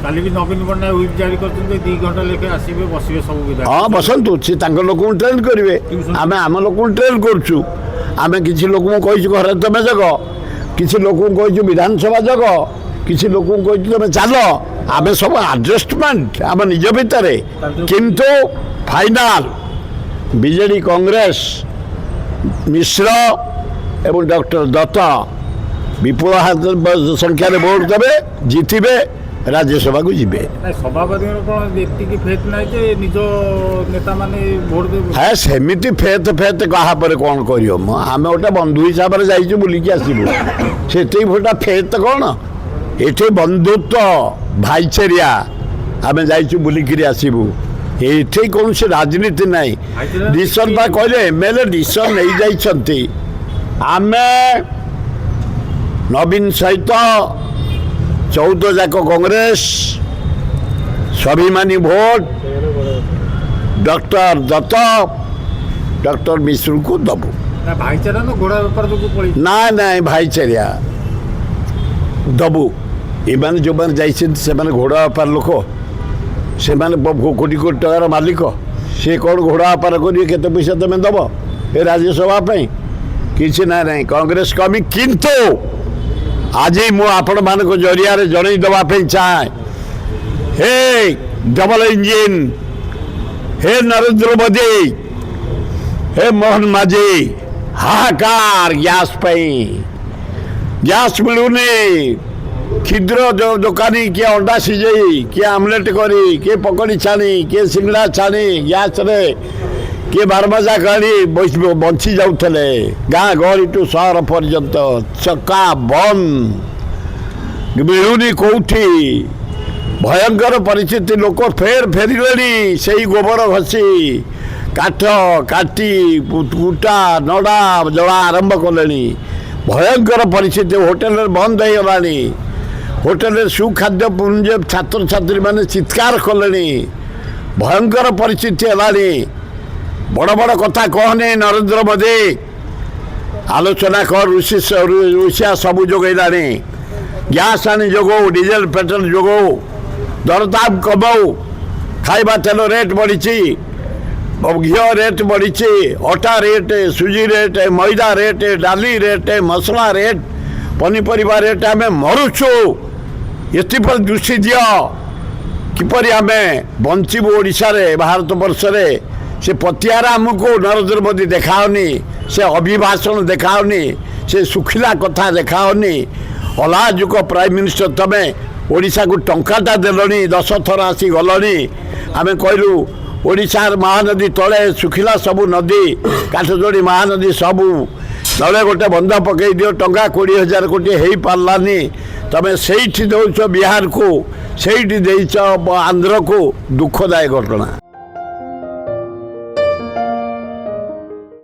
କାଲି ବି ନବୀନ ପଟ୍ଟନାୟକ ହୁଇପ୍ ଜାରି କରିଛନ୍ତି 2 ଘଣ୍ଟା ଲେଖେ ଆସିବେ ବସିବେ ସବୁ ବିଧାୟକ। ହଁ ବସନ୍ତୁ, ସେ ତାଙ୍କ ଲୋକଙ୍କୁ ଟ୍ରେନ୍ କରିବେ, ଆମେ ଆମ ଲୋକଙ୍କୁ ଟ୍ରେନ୍ କରୁଛୁ। ଆମେ କିଛି ଲୋକଙ୍କୁ କହିଛୁ ଘରେ ତମେ ଜଗ, କିଛି ଲୋକଙ୍କୁ କହିଛୁ ବିଧାନସଭା ଜଗ, କିଛି ଲୋକଙ୍କୁ କହିଛୁ ତମେ ଚାଲ। ଆମେ ସବୁ ଆଡଜଷ୍ଟମେଣ୍ଟ ଆମ ନିଜ ଭିତରେ, କିନ୍ତୁ ଫାଇନାଲ ବିଜେଡି କଂଗ୍ରେସ ମିଶ୍ର ଏବଂ ଡକ୍ଟର ଦତ୍ତ ବିପୁଳ ସଂଖ୍ୟାରେ ଭୋଟ ଦେବେ, ଜିତିବେ, ରାଜ୍ୟସଭାକୁ ଯିବେ। ସଭାପତିଙ୍କର କ'ଣ ଏତିକି ଫେଥ୍ ନାହିଁ ଯେ ନିଜ ନେତାମାନେ ଭୋଟ ଦେବେ? ହେ ସେମିତି ଫେଥ୍ କାହା ପରେ କ'ଣ କରିବ ମ? ଆମେ ଗୋଟେ ବନ୍ଧୁ ହିସାବରେ ଯାଇଛୁ ବୁଲିକି ଆସିବୁ, ସେତିକି ଭୋଟା ଫେଥ୍ କ'ଣ? ଏଠି ବନ୍ଧୁତ୍ୱ ଭାଇଚାରିଆ, ଆମେ ଯାଇଛୁ ବୁଲିକିରି ଆସିବୁ। ଏଠି କୌଣସି ରାଜନୀତି ନାହିଁ। ଡିସିସନ୍ ବା କହିଲେ MLA ଡିସିସନ୍ ନେଇଯାଇଛନ୍ତି। ଆମେ ନବୀନ ସହିତ 14 ଯାକ କଂଗ୍ରେସ ସ୍ୱାଭିମାନୀ ଭୋଟ ଡକ୍ଟର ଦତ୍ତ ଡକ୍ଟର ମିଶ୍ରଙ୍କୁ ଦେବୁ। ଭାଇଚାରା ନା ଘୋଡ଼ା ବେପାର ଯୋଗୁଁ ପଳେଇ? ନାଇଁ ଭାଇଚାରିଆ ଦେବୁ। ଏମାନେ ଯେଉଁମାନେ ଯାଇଛନ୍ତି ସେମାନେ ଘୋଡ଼ା ବେପାର ଲୋକ, ସେମାନେ କୋଟି କୋଟି ଟଙ୍କାର ମାଲିକ। ସେ କ'ଣ ଘୋଡ଼ା ବେପାର କରିବେ? କେତେ ପଇସା ତୁମେ ଦେବ ଏ ରାଜ୍ୟସଭା ପାଇଁ? କିଛି ନାହିଁ। କଂଗ୍ରେସ କମି, କିନ୍ତୁ ଆଜି ମୁଁ ଆପଣମାନଙ୍କ ଜରିଆରେ ଜଣାଇ ଦେବା ପାଇଁ ଚାହେଁ, ହେ ଡବଲ ଇଞ୍ଜିନ, ହେ ନରେନ୍ଦ୍ର ମୋଦି, ହେ ମୋହନ ମାଝୀ, ହାହାକାର ଗ୍ୟାସ୍ ପାଇଁ। ଗ୍ୟାସ୍ ମିଳୁନି। କ୍ଷୁଦ୍ର ଦୋକାନୀ କିଏ ଅଣ୍ଡା ସିଝେଇ, କିଏ ଆମଲେଟ୍ କରି, କିଏ ପକୋଡ଼ି ଛାଣି, କିଏ ସିଙ୍ଗଡ଼ା ଛାଣି ଗ୍ୟାସ୍ରେ, କିଏ ବାରମଜା ଗାଡ଼ି ବଞ୍ଚି ଯାଉଥିଲେ। ଗାଁ ଗହଳିଠୁ ସହର ପର୍ଯ୍ୟନ୍ତ ଚକା ବନ୍ଦ, ମିଳୁନି କେଉଁଠି। ଭୟଙ୍କର ପରିସ୍ଥିତି। ଲୋକ ଫେରିଲେଣି ସେଇ ଗୋବର ଘଷି, କାଠ କାଟି, କୁଟା ନଡ଼ା ଜଳା ଆରମ୍ଭ କଲେଣି। ଭୟଙ୍କର ପରିସ୍ଥିତି। ହୋଟେଲରେ ବନ୍ଦ ହେଇଗଲାଣି। ହୋଟେଲରେ ସୁଖାଦ୍ୟ ପୁଞ୍ଜ ଛାତ୍ରଛାତ୍ରୀମାନେ ଚିତ୍କାର କଲେଣି। ଭୟଙ୍କର ପରିସ୍ଥିତି ହେଲାଣି। ବଡ଼ ବଡ଼ କଥା କହନି ନରେନ୍ଦ୍ର ମୋଦି, ଆଲୋଚନା କର। ରୁଷିଆ ସବୁ ଯୋଗାଇଲାଣି। ଗ୍ୟାସ୍ ଆଣି ଯୋଗାଉ, ଡିଜେଲ ପେଟ୍ରୋଲ ଯୋଗାଉ, ଦରଦାମ କମାଉ। ଖାଇବା ତେଲ ରେଟ୍ ବଢ଼ିଛି, ଘିଅ ରେଟ୍ ବଢ଼ିଛି, ଅଟା ରେଟ୍, ସୁଜି ରେଟ୍, ମଇଦା ରେଟ୍, ଡାଲି ରେଟ୍, ମସଲା ରେଟ୍, ପନିପରିବା ରେଟ୍। ଆମେ ମରୁଛୁ। ଏଥିପ୍ରତି ଦୃଷ୍ଟି ଦିଅ। କିପରି ଆମେ ବଞ୍ଚିବୁ ଓଡ଼ିଶାରେ, ଭାରତ ବର୍ଷରେ? ସେ ପତିଆରା ଆମକୁ ନରେନ୍ଦ୍ର ମୋଦି ଦେଖାଉନି, ସେ ଅଭିଭାଷଣ ଦେଖାଉନି, ସେ ଶୁଖିଲା କଥା ଦେଖାଉନି। ଅଲାଜୁକ ପ୍ରାଇମ୍ ମିନିଷ୍ଟର, ତମେ ଓଡ଼ିଶାକୁ ଟଙ୍କାଟା ଦେଲଣି, 10 ଥର ଆସି ଗଲଣି। ଆମେ କହିଲୁ ଓଡ଼ିଶାର ମହାନଦୀ ତଳେ ଶୁଖିଲା ସବୁ ନଦୀ, କାଠଯୋଡ଼ି ମହାନଦୀ ସବୁ ତଳେ ଗୋଟେ ବନ୍ଧ ପକାଇ ଦିଅ। ଟଙ୍କା 20,000 କୋଟି ହେଇପାରିଲାନି। ତମେ ସେଇଠି ଦେଉଛ ବିହାରକୁ, ସେଇଠି ଦେଇଛ ଆନ୍ଧ୍ରକୁ। ଦୁଃଖଦାୟକ ଘଟଣା।